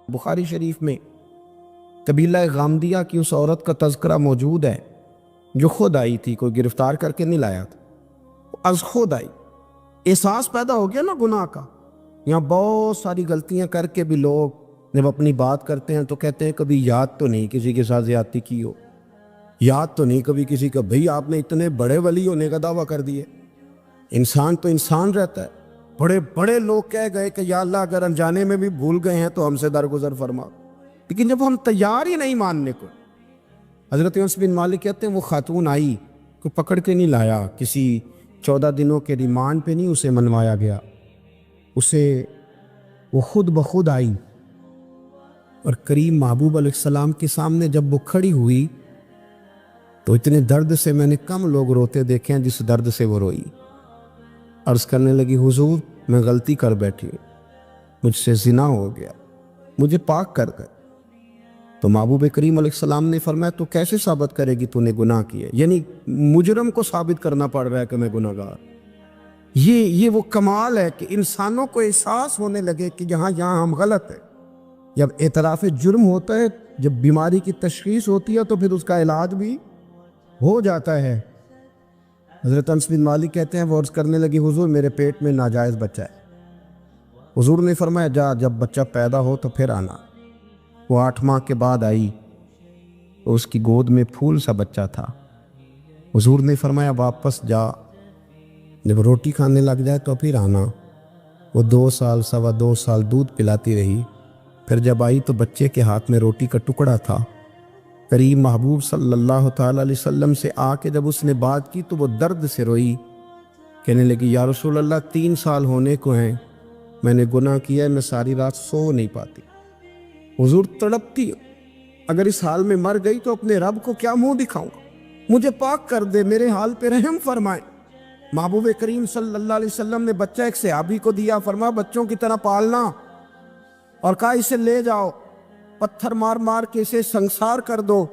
بخاری شریف میں قبیلہ غامدیہ کی اس عورت کا تذکرہ موجود ہے جو خود آئی تھی، کوئی گرفتار کر کے نہیں لایا تھا، از خود آئی۔ احساس پیدا ہو گیا نا گناہ کا۔ یہاں بہت ساری غلطیاں کر کے بھی لوگ جب اپنی بات کرتے ہیں تو کہتے ہیں کبھی یاد تو نہیں کسی کے ساتھ زیادتی کی ہو، یاد تو نہیں کبھی کسی کا، بھئی آپ نے اتنے بڑے ولی ہونے کا دعویٰ کر دیے۔ انسان تو انسان رہتا ہے۔ بڑے بڑے لوگ کہہ گئے کہ یا اللہ اگر انجانے میں بھی بھول گئے ہیں تو ہم سے درگزر فرما، لیکن جب ہم تیار ہی نہیں ماننے کو۔ حضرت انس بن مالک کہتے ہیں وہ خاتون آئی، کوئی پکڑ کے نہیں لایا، کسی 14 دنوں کے ریمانڈ پہ نہیں اسے منوایا گیا، اسے وہ خود بخود آئی، اور کریم محبوب علیہ السلام کے سامنے جب وہ کھڑی ہوئی تو اتنے درد سے میں نے کم لوگ روتے دیکھے ہیں جس درد سے وہ روئی۔ عرض کرنے لگی حضور میں غلطی کر بیٹھی ہوں، مجھ سے زنا ہو گیا، مجھے پاک کر گئے۔ تو محبوب کریم علیہ السلام نے فرمایا تو کیسے ثابت کرے گی تو نے گناہ کیا؟ یعنی مجرم کو ثابت کرنا پڑ رہا ہے کہ میں گناہ گار۔ یہ وہ کمال ہے کہ انسانوں کو احساس ہونے لگے کہ یہاں ہم غلط ہیں۔ جب اعتراف جرم ہوتا ہے، جب بیماری کی تشخیص ہوتی ہے تو پھر اس کا علاج بھی ہو جاتا ہے۔ حضرت انس بن مالک کہتے ہیں وہ عرض کرنے لگی حضور میرے پیٹ میں ناجائز بچہ ہے۔ حضور نے فرمایا جا جب بچہ پیدا ہو تو پھر آنا۔ وہ 8 ماہ کے بعد آئی تو اس کی گود میں پھول سا بچہ تھا۔ حضور نے فرمایا واپس جا، جب روٹی کھانے لگ جائے تو پھر آنا۔ وہ 2 سال 2.25 سال دودھ پلاتی رہی، پھر جب آئی تو بچے کے ہاتھ میں روٹی کا ٹکڑا تھا۔ کریم محبوب صلی اللہ تعالیٰ علیہ وسلم سے آ کے جب اس نے بات کی تو وہ درد سے روئی، کہنے لگی یا رسول اللہ 3 سال ہونے کو ہیں، میں نے گناہ کیا ہے، میں ساری رات سو نہیں پاتی۔ حضور تڑپتی، اگر اس حال میں مر گئی تو اپنے رب کو کیا منہ دکھاؤں گا، مجھے پاک کر دے، میرے حال پہ رحم فرمائے۔ محبوب کریم صلی اللہ علیہ وسلم نے بچہ ایک صحابی کو دیا، فرمایا بچوں کی طرح پالنا، اور کہا اسے لے جاؤ، پتھر مار مار کے اسے سنسار کر دو۔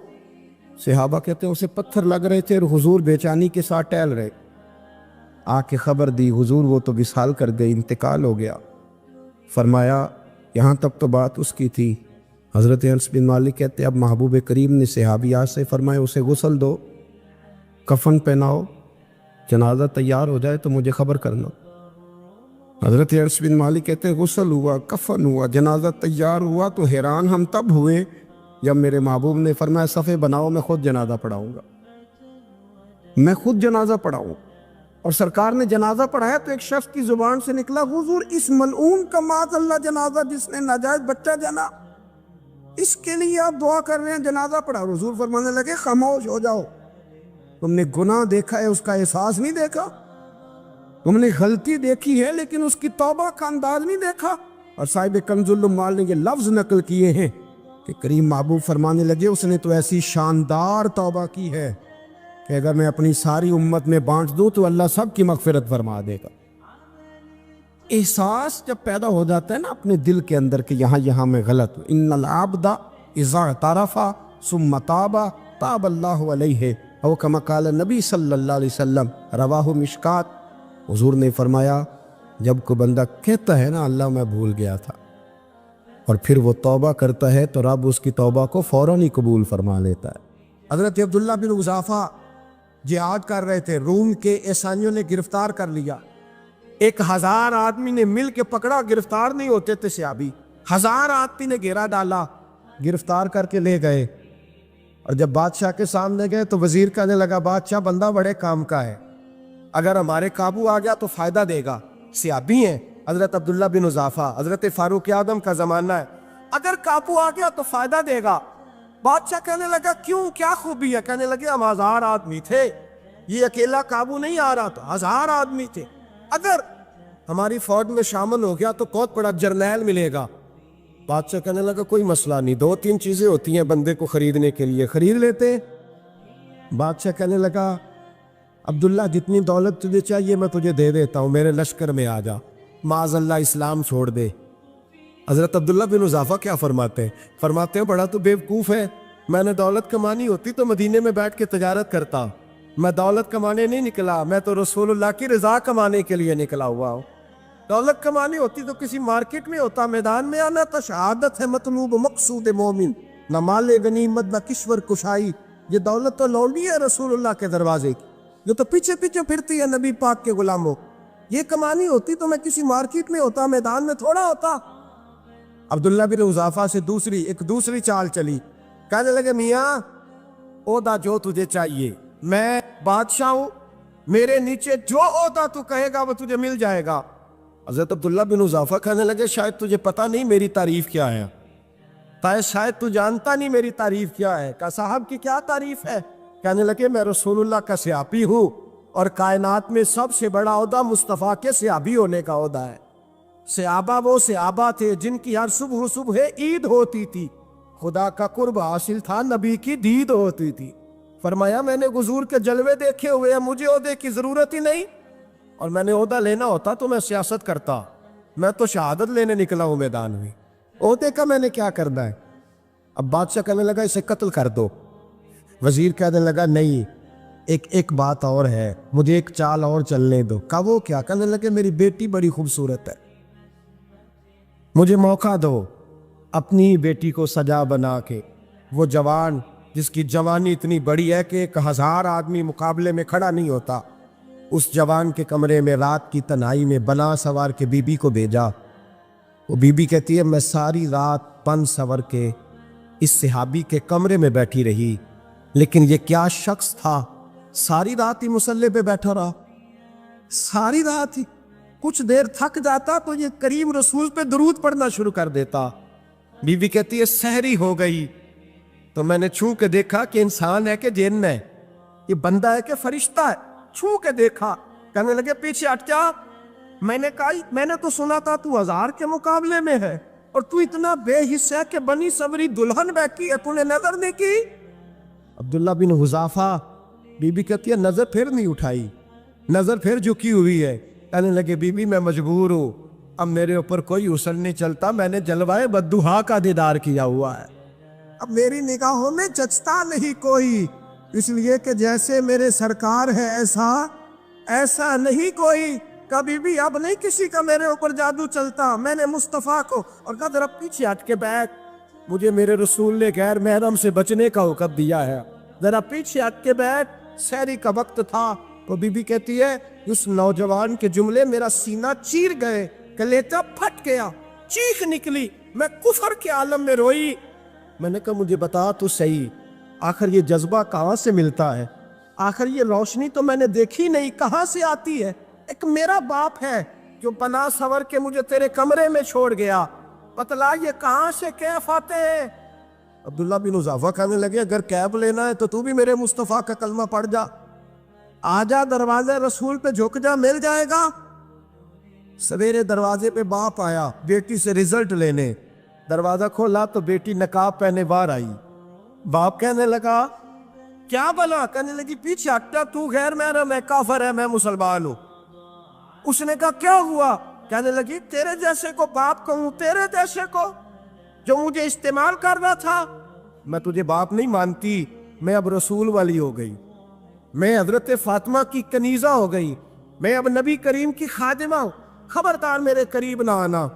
صحابہ کہتے ہیں اسے پتھر لگ رہے تھے اور حضور بے چینی کے ساتھ ٹہل رہے۔ آ کے خبر دی حضور وہ تو وصال کر گئی، انتقال ہو گیا۔ فرمایا یہاں تک تو بات اس کی تھی۔ حضرت انس بن مالک کہتے ہیں اب محبوب کریم نے صحابیات سے فرمایا اسے غسل دو، کفن پہناؤ، جنازہ تیار ہو جائے تو مجھے خبر کرنا۔ حضرت انس بن مالک کہتے ہیں غسل ہوا، کفن ہوا، جنازہ تیار ہوا تو حیران ہم تب ہوئے جب میرے محبوب نے فرمایا صفے بناؤ، میں خود جنازہ پڑھاؤں گا، میں خود جنازہ پڑھاؤں۔ اور سرکار نے جنازہ پڑھایا تو ایک شخص کی زبان سے نکلا حضور اس ملعون کا معاذ اللہ جنازہ جس نے ناجائز بچہ جنا، اس کے لیے آپ دعا کر رہے ہیں، جنازہ پڑھا۔ حضور فرمانے لگے خاموش ہو جاؤ، تم نے گناہ دیکھا ہے، اس کا احساس نہیں دیکھا، تم نے غلطی دیکھی ہے لیکن اس کی توبہ کا انداز نہیں دیکھا۔ اور صاحب کنز العمال نے یہ لفظ نقل کیے ہیں کہ کریم محبوب فرمانے لگے اس نے تو ایسی شاندار توبہ کی ہے کہ اگر میں اپنی ساری امت میں بانٹ دوں تو اللہ سب کی مغفرت فرما دے گا۔ احساس جب پیدا ہو جاتا ہے نا اپنے دل کے اندر کہ یہاں میں غلط ہوں، ان العبد اذا اعترف ثم تاب تاب اللہ علیہ او کما قال نبی صلی اللہ علیہ وسلم، رواہ مشکات۔ حضور نے فرمایا جب کوئی بندہ کہتا ہے نا اللہ میں بھول گیا تھا، اور پھر وہ توبہ کرتا ہے تو رب اس کی توبہ کو فوراً ہی قبول فرما لیتا ہے۔ حضرت عبداللہ بن حذافہ جہاد کر رہے تھے، روم کے عیسائیوں نے گرفتار کر لیا، 1000 آدمی نے مل کے پکڑا، گرفتار نہیں ہوتے تھے صحابی، 1000 آدمی نے گھیرا ڈالا، گرفتار کر کے لے گئے۔ اور جب بادشاہ کے سامنے گئے تو وزیر کہنے لگا بادشاہ بندہ بڑے کام کا ہے، اگر ہمارے قابو آ گیا تو فائدہ دے گا، صحابی ہیں حضرت عبداللہ بن حذافہ، حضرت فاروق اعظم کا زمانہ ہے، اگر قابو آ گیا تو فائدہ دے گا۔ بادشاہ کہنے لگا کیوں، کیا خوبی ہے؟ کہنے لگے ہم 1000 آدمی تھے، یہ اکیلا قابو نہیں آ رہا، تو 1000 آدمی تھے، اگر ہماری فوج میں شامل ہو گیا تو بہت بڑا جرنیل ملے گا۔ بادشاہ کہنے لگا کوئی مسئلہ نہیں، 2-3 چیزیں ہوتی ہیں بندے کو خریدنے کے لیے، خرید لیتے۔ بادشاہ کہنے لگا عبداللہ جتنی دولت تجھے چاہیے میں تجھے دے دیتا ہوں، میرے لشکر میں آ جا، معاذ اللہ اسلام چھوڑ دے۔ حضرت عبداللہ بن حذافہ کیا فرماتے ہیں بڑا تو بیوقوف ہے، میں نے دولت کمانی ہوتی تو مدینے میں بیٹھ کے تجارت کرتا، میں دولت کمانے نہیں نکلا، میں تو رسول اللہ کی رضا کمانے کے لیے نکلا ہوا ہوں۔ دولت کمانی ہوتی تو کسی مارکیٹ میں ہوتا، میدان میں آنا تھا۔ شہادت ہے مطلوب مقصود مومن، نہ مال غنیمت نہ کشور کشائی۔ یہ دولت تو لونڈی ہے رسول اللہ کے دروازے کی، جو تو پیچھے پیچھے پھرتی ہے نبی پاک کے غلاموں۔ یہ کمانی ہوتی تو میں کسی مارکیٹ میں ہوتا، میدان میں تھوڑا ہوتا۔ عبداللہ بن حذافہ سے دوسری چال چلی۔ کہنے لگے میاں عہدہ جو تجھے چاہیے، میں بادشاہ ہوں، میرے نیچے جو عہدہ تو کہے گا وہ تجھے مل جائے گا۔ حضرت عبداللہ بن حذافہ کہنے لگے شاید تجھے پتہ نہیں میری تعریف کیا ہے، شاید تو جانتا نہیں میری تعریف کیا ہے۔ کہا صاحب کی کیا تعریف ہے؟ کہنے لگے میں رسول اللہ کا صحابی ہوں، اور کائنات میں سب سے بڑا عہدہ مصطفیٰ کے صحابی ہونے کا عہدہ ہے۔ صحابہ وہ صحابہ تھے جن کی ہر صبح عید ہوتی تھی، خدا کا قرب حاصل تھا، نبی کی دید ہوتی تھی۔ فرمایا میں نے حضور کے جلوے دیکھے ہوئے ہیں، مجھے عہدے کی ضرورت ہی نہیں، اور میں نے عہدہ لینا ہوتا تو میں سیاست کرتا، میں تو شہادت لینے نکلا ہوں میدان میں، عہدے کا میں نے کیا کرنا ہے؟ اب بادشاہ کہنے لگا اسے قتل کر دو۔ وزیر کہنے لگا نہیں، ایک بات اور ہے، مجھے ایک چال اور چلنے دو۔ کہا وہ کیا؟ کہنے لگے میری بیٹی بڑی خوبصورت ہے، مجھے موقع دو اپنی بیٹی کو سجا بنا کے، وہ جوان جس کی جوانی اتنی بڑی ہے کہ 1000 آدمی مقابلے میں کھڑا نہیں ہوتا، اس جوان کے کمرے میں رات کی تنہائی میں بنا سوار کے بی بی کو بھیجا۔ وہ بی بی کہتی ہے میں ساری رات بن سور کے اس صحابی کے کمرے میں بیٹھی رہی، لیکن یہ کیا شخص تھا، ساری رات ہی مصلے پہ بیٹھا رہا، ساری رات ہی، کچھ دیر تھک جاتا تو یہ کریم رسول پہ درود پڑھنا شروع کر دیتا۔ بی بی کہتی ہے سحری ہو گئی تو میں نے چھو کے دیکھا کہ انسان ہے کہ جن ہے، یہ بندہ ہے کہ فرشتہ ہے، چھو کے دیکھا۔ کہنے لگے پیچھے ہٹ جا۔ میں نے کہا میں نے تو سنا تھا تو 1000 کے مقابلے میں ہے، اور تو اتنا بے حس ہے کہ بنی صبری دلہن بیٹھی ہے، تو نے نظر نہیں کی؟ عبداللہ بن حذافہ، بی بی کہتی ہے نظر پھر نہیں اٹھائی، نظر پھر جھکی ہوئی ہے۔ کہنے لگے بی بی میں مجبور ہوں، اب میرے اوپر کوئی حسن نہیں چلتا، میں نے جلوائے بدوہا کا دیدار کیا ہوا ہے، اب میری نگاہوں میں جچتا نہیں کوئی، اس لیے کہ جیسے میرے سرکار ہے ایسا نہیں کوئی، کبھی بھی اب نہیں کسی کا میرے اوپر جادو چلتا۔ میں نے مصطفیٰ کو اور کہا ذرا پیچھے ہٹ کے بیٹھ، مجھے میرے رسول نے غیر محرم سے بچنے کا حکم دیا ہے، ذرا پیچھے ہٹ کے بیٹھ۔ سحری کا وقت تھا تو بی بی کہتی ہے اس نوجوان کے جملے میرا سینہ چیر گئے، کلیجہ پھٹ گیا، چیخ نکلی، میں کفر کے عالم میں روئی۔ میں نے کہا مجھے بتا تو صحیح، آخر یہ جذبہ کہاں سے ملتا ہے؟ آخر یہ روشنی تو میں نے دیکھی نہیں، کہاں سے آتی ہے؟ ایک میرا باپ ہے جو بنا سور کے مجھے تیرے کمرے میں چھوڑ گیا، بتلا یہ کہاں سے کیف آتے ہیں؟ عبداللہ بن حذافہ کہنے لگے اگر کیف لینا ہے تو بھی میرے مصطفیٰ کا کلمہ پڑھ جا، آجا دروازے رسول پہ جھک جا، مل جائے گا۔ سویرے دروازے پہ باپ آیا بیٹی سے رزلٹ لینے، دروازہ کھولا تو بیٹی نقاب پہنے باہر آئی۔ باپ کہنے لگا کیا بلا؟ کہنے لگی پیچھے ہٹا، تو غیر محرم ہے، کافر ہے، میں مسلمان ہوں۔ اس نے کہا کیا ہوا؟ کہنے لگی تیرے جیسے کو باپ کہوں، تیرے جیسے کو جو مجھے استعمال کر رہا تھا، میں تجھے باپ نہیں مانتی، میں اب رسول والی ہو گئی، میں حضرت فاطمہ کی کنیزہ ہو گئی، میں اب نبی کریم کی خادمہ ہوں، خبردار میرے قریب نہ آنا۔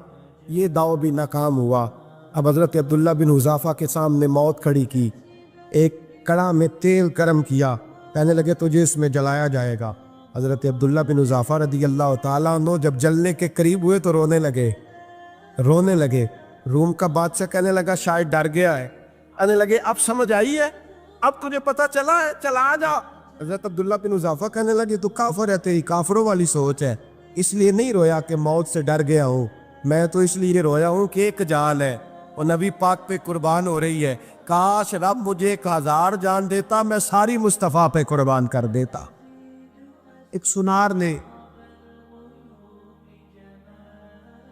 یہ داؤ بھی ناکام ہوا۔ اب حضرت عبداللہ بن حذافہ کے سامنے موت کھڑی کی، ایک کڑا میں تیل گرم کیا، کہنے لگے تجھے اس میں جلایا جائے گا۔ حضرت عبداللہ بن حذافہ رضی اللہ تعالیٰ عنہ جب جلنے کے قریب ہوئے تو رونے لگے۔ روم کا بادشاہ کہنے لگا شاید ڈر گیا ہے، کہنے لگے اب سمجھ آئی ہے، اب تجھے پتہ چلا ہے، چلا جا۔ حضرت عبداللہ بن حذافہ کہنے لگے تو کافر ہے، تیری کافروں والی سوچ ہے، اس لیے نہیں رویا کہ موت سے ڈر گیا ہوں، میں تو اس لیے رویا ہوں کہ ایک جان ہے وہ نبی پاک پہ قربان ہو رہی ہے، کاش رب مجھے 1000 جان دیتا، میں ساری مصطفیٰ پہ قربان کر دیتا۔ ایک سنار نے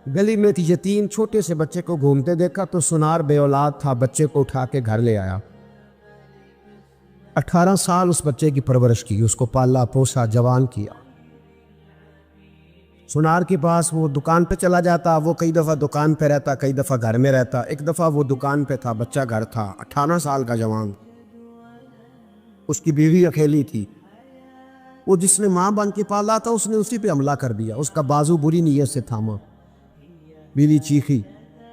گلی میں یتیم چھوٹے سے بچے کو گھومتے دیکھا تو سنار بے اولاد تھا، بچے کو اٹھا کے گھر لے آیا، 18 سال اس بچے کی پرورش کی، اس کو پالا پوسا، جوان کیا۔ سنار کے پاس وہ دکان پہ چلا جاتا، وہ کئی دفعہ دکان پہ رہتا، کئی دفعہ گھر میں رہتا۔ ایک دفعہ وہ دکان پہ تھا، بچہ گھر تھا، 18 سال کا جوان، اس کی بیوی اکیلی تھی۔ وہ جس نے ماں بن کے پالا تھا اس نے اسی پہ حملہ کر دیا، اس کا بازو بری نیت سے تھاما۔ بیوی چیخی،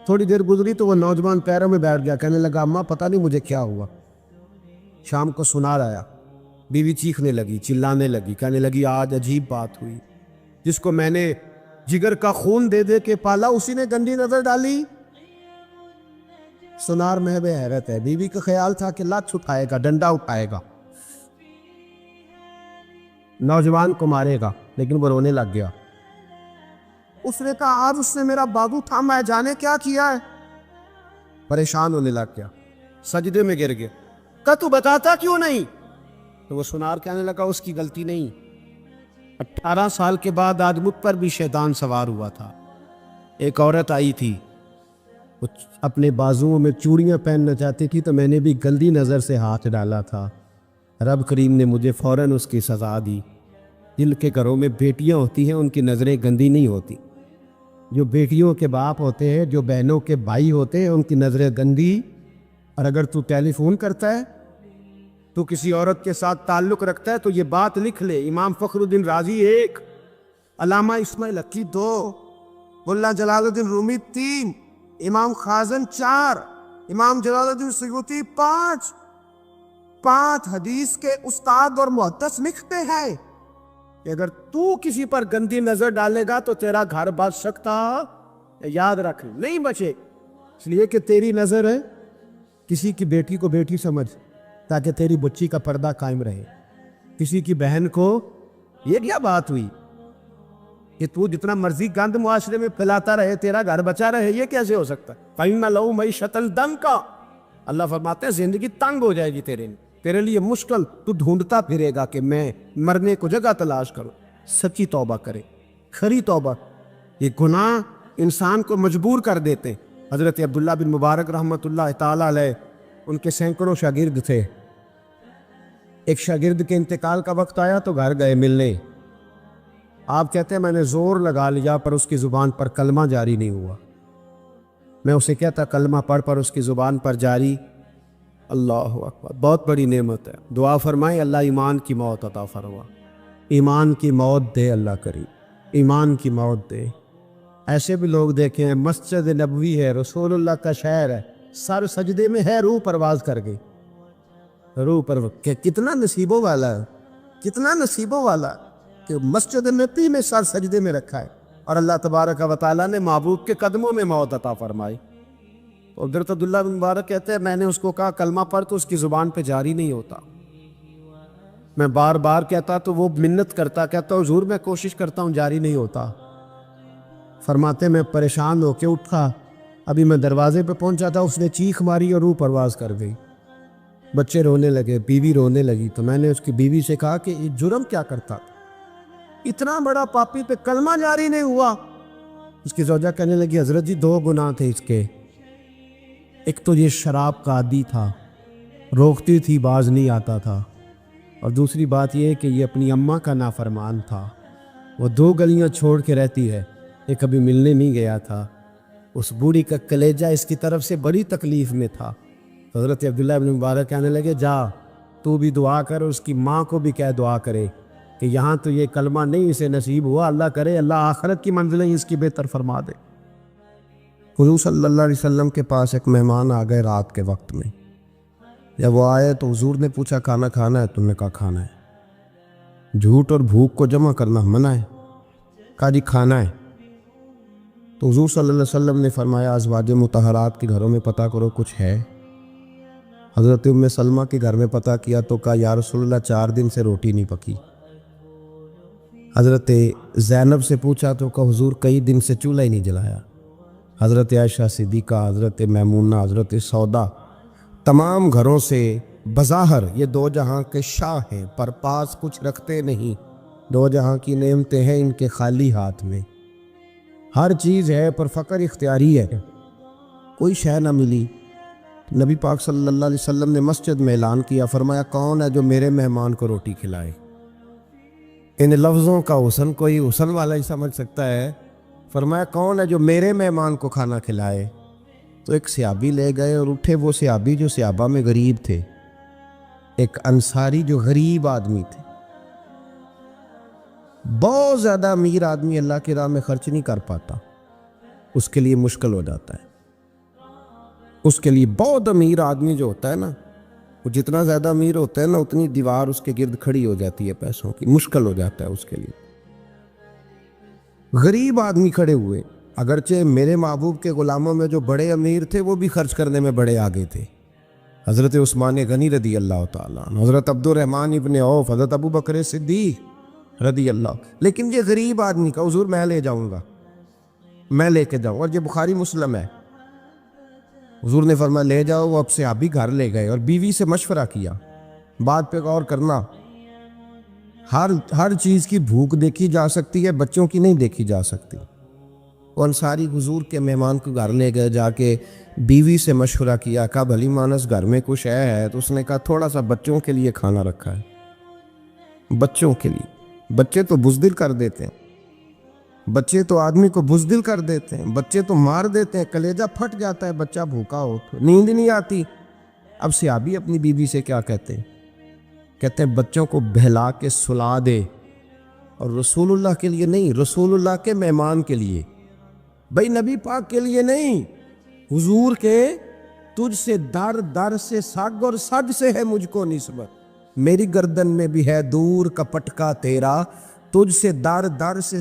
تھوڑی دیر گزری تو وہ نوجوان پیروں میں بیٹھ گیا، کہنے لگا اماں پتہ نہیں مجھے کیا ہوا۔ شام کو سنار آیا، بیوی چیخنے لگی، چلانے لگی، کہنے لگی آج عجیب بات ہوئی، جس کو میں نے جگر کا خون دے دے کے پالا اسی نے گندی نظر ڈالی۔ سنار محو حیرت ہے، بیوی کا خیال تھا کہ لات اٹھائے گا، ڈنڈا اٹھائے گا، نوجوان کو مارے گا، لیکن وہ رونے لگ گیا۔ اس نے کہا آج اس نے میرا بازو تھاما ہے، جانے کیا کیا ہے۔ پریشان ہونے لگ گیا، سجدے میں گر گیا، کہ تو بتاتا کیوں نہیں؟ تو وہ سنار کہنے لگا اس کی غلطی نہیں، 18 سال کے بعد آج مجھ پر بھی شیطان سوار ہوا تھا۔ ایک عورت آئی تھی، وہ اپنے بازوؤں میں چوڑیاں پہننا چاہتی تھی تو میں نے بھی گندی نظر سے ہاتھ ڈالا تھا، رب کریم نے مجھے فوراً اس کی سزا دی۔ جن کے گھروں میں بیٹیاں ہوتی ہیں ان کی نظریں گندی نہیں ہوتی، جو بیٹیوں کے باپ ہوتے ہیں، جو بہنوں کے بھائی ہوتے ہیں، ان کی نظریں گندی۔ اور اگر تو ٹیلی فون کرتا ہے، تو کسی عورت کے ساتھ تعلق رکھتا ہے تو یہ بات لکھ لے، امام فخر الدین رازی 1، علامہ اسماعیل حقی 2، ملا جلال الدین رومی 3، امام خازن 4، امام جلال الدین سیوطی 5 حدیث کے استاد اور محدث لکھتے ہیں کہ اگر تو کسی پر گندی نظر ڈالے گا تو تیرا گھر بچ سکتا، یاد رکھ نہیں بچے، اس لیے کہ تیری نظر ہے، کسی کی بیٹی کو بیٹی سمجھ تاکہ تیری بچی کا پردہ قائم رہے، کسی کی بہن کو، یہ کیا بات ہوئی کہ تو جتنا مرضی گند معاشرے میں پھیلاتا رہے تیرا گھر بچا رہے، یہ کیسے ہو سکتا ہے؟ فَإِنَّ لَهُ مَعِيشَةً ضَنْكَ، اللہ فرماتے ہیں زندگی تنگ ہو جائے گی تیرے لیے مشکل، تو ڈھونڈتا پھرے گا کہ میں مرنے کو جگہ تلاش کروں۔ سچی توبہ کرے، کھری توبہ۔ یہ گناہ انسان کو مجبور کر دیتے۔ حضرت عبداللہ بن مبارک رحمۃ اللہ تعالیٰ علیہ، ان کے سینکڑوں شاگرد تھے، ایک شاگرد کے انتقال کا وقت آیا تو گھر گئے ملنے۔ آپ کہتے ہیں میں نے زور لگا لیا پر اس کی زبان پر کلمہ جاری نہیں ہوا۔ میں اسے کہتا کلمہ پڑھ پر اس کی زبان پر جاری۔ اللہ اکبر، بہت بڑی نعمت ہے، دعا فرمائیں اللہ ایمان کی موت عطا فرما، ایمان کی موت دے اللہ کریم، ایمان کی موت دے۔ ایسے بھی لوگ دیکھیں ہیں، مسجد نبوی ہے، رسول اللہ کا شہر ہے، سر سجدے میں ہے، روح پرواز کر گئی، روح پر کتنا نصیبوں والا ہے، کتنا نصیبوں والا کہ مسجد نبی میں سر سجدے میں رکھا ہے، اور اللہ تبارک و تعالیٰ نے محبوب کے قدموں میں موت عطا فرمائی۔ تو حضرت عبداللہ بن مبارک کہتے ہیں میں نے اس کو کہا کلمہ پڑھ تو اس کی زبان پہ جاری نہیں ہوتا، میں بار بار کہتا تو وہ منت کرتا، کہتا حضور میں کوشش کرتا ہوں جاری نہیں ہوتا۔ فرماتے میں پریشان ہو کے اٹھا، ابھی میں دروازے پہ پہنچا تھا اس نے چیخ ماری اور روح پرواز کر گئی۔ بچے رونے لگے، بیوی رونے لگی، تو میں نے اس کی بیوی سے کہا کہ یہ جرم کیا کرتا، اتنا بڑا پاپی پہ کلمہ جاری نہیں ہوا۔ اس کی زوجہ کہنے لگی حضرت جی 2 گناہ تھے اس کے، ایک تو یہ شراب کا عادی تھا، روکتی تھی باز نہیں آتا تھا، اور دوسری بات یہ کہ یہ اپنی اماں کا نافرمان تھا، وہ 2 گلیاں چھوڑ کے رہتی ہے، یہ کبھی ملنے نہیں گیا تھا، اس بوڑھی کا کلیجہ اس کی طرف سے بڑی تکلیف میں تھا۔ حضرت عبداللہ بن مبارک کہنے لگے جا تو بھی دعا کر، اس کی ماں کو بھی کہہ دعا کرے کہ یہاں تو یہ کلمہ نہیں اسے نصیب ہوا، اللہ کرے اللہ آخرت کی منزلیں اس کی بہتر فرما دے۔ حضور صلی اللہ علیہ وسلم کے پاس ایک مہمان آ گئے رات کے وقت میں، جب وہ آئے تو حضور نے پوچھا کھانا کھانا ہے؟ تم نے کہا کھانا ہے۔ جھوٹ اور بھوک کو جمع کرنا منع ہے، کہا جی کھانا ہے۔ تو حضور صلی اللہ علیہ وسلم نے فرمایا ازواج مطہرات کے گھروں میں پتہ کرو کچھ ہے۔ حضرت ام سلمہ کے گھر میں پتہ کیا تو کہا یا رسول اللہ 4 دن سے روٹی نہیں پکی۔ حضرت زینب سے پوچھا تو کہا حضور کئی دن سے چولہا ہی نہیں جلایا۔ حضرت عائشہ صدیقہ، حضرت میمونہ، حضرت سودا، تمام گھروں سے بظاہر یہ 2 جہاں کے شاہ ہیں پر پاس کچھ رکھتے نہیں، 2 جہاں کی نعمتیں ہیں ان کے خالی ہاتھ میں، ہر چیز ہے پر فقر اختیاری ہے، کوئی شے نہ ملی۔ نبی پاک صلی اللہ علیہ وسلم نے مسجد میں اعلان کیا، فرمایا کون ہے جو میرے مہمان کو روٹی کھلائے؟ ان لفظوں کا حسن کوئی حسن والا ہی سمجھ سکتا ہے۔ فرمایا کون ہے جو میرے مہمان کو کھانا کھلائے؟ تو ایک صحابی لے گئے اور اٹھے، وہ صحابی جو صحابہ میں غریب تھے، ایک انصاری جو غریب آدمی تھے، بہت زیادہ امیر آدمی اللہ کی راہ میں خرچ نہیں کر پاتا، اس کے لیے مشکل ہو جاتا ہے۔ اس کے لیے بہت امیر آدمی جو ہوتا ہے نا، وہ جتنا زیادہ امیر ہوتا ہے نا، اتنی دیوار اس کے گرد کھڑی ہو جاتی ہے پیسوں کی، مشکل ہو جاتا ہے اس کے لیے۔ غریب آدمی کھڑے ہوئے، اگرچہ میرے محبوب کے غلاموں میں جو بڑے امیر تھے وہ بھی خرچ کرنے میں بڑے آگے تھے، حضرت عثمان غنی رضی اللہ تعالیٰ عنہ، حضرت عبد الرحمن ابن عوف، حضرت ابو بکر صدیق رضی اللہ۔ لیکن یہ غریب آدمی کا حضور میں لے جاؤں گا، میں لے کے جاؤں، اور یہ بخاری مسلم ہے۔ حضور نے فرمایا لے جاؤ، وہ اب سے آپ بھی گھر لے گئے اور بیوی سے مشورہ کیا، بات پہ غور کرنا، ہر چیز کی بھوک دیکھی جا سکتی ہے، بچوں کی نہیں دیکھی جا سکتی۔ وہ انصاری حضور کے مہمان کو گھر لے گئے، جا کے بیوی سے مشورہ کیا، کہا بھلی مانس گھر میں کچھ ہے؟ تو اس نے کہا تھوڑا سا بچوں کے لیے کھانا رکھا ہے، بچوں کے لیے۔ بچے تو بزدل کر دیتے ہیں، بچے تو آدمی کو بزدل کر دیتے ہیں، بچے تو مار دیتے ہیں، کلیجہ پھٹ جاتا ہے بچہ بھوکا ہو تو، نیند نہیں آتی۔ اب صحابی اپنی بیوی سے کیا کہتے ہیں؟ کہتے ہیں بچوں کو بہلا کے سلا دے، اور رسول اللہ کے لیے نہیں، رسول اللہ کے مہمان کے لیے، بھائی نبی پاک کے لیے نہیں، حضور کے تجھ سے در در سے سگ اور سگ سے ہے مجھ کو نسبت، میری گردن میں بھی ہے دور کا پٹکا تیرا، تجھ سے در در سے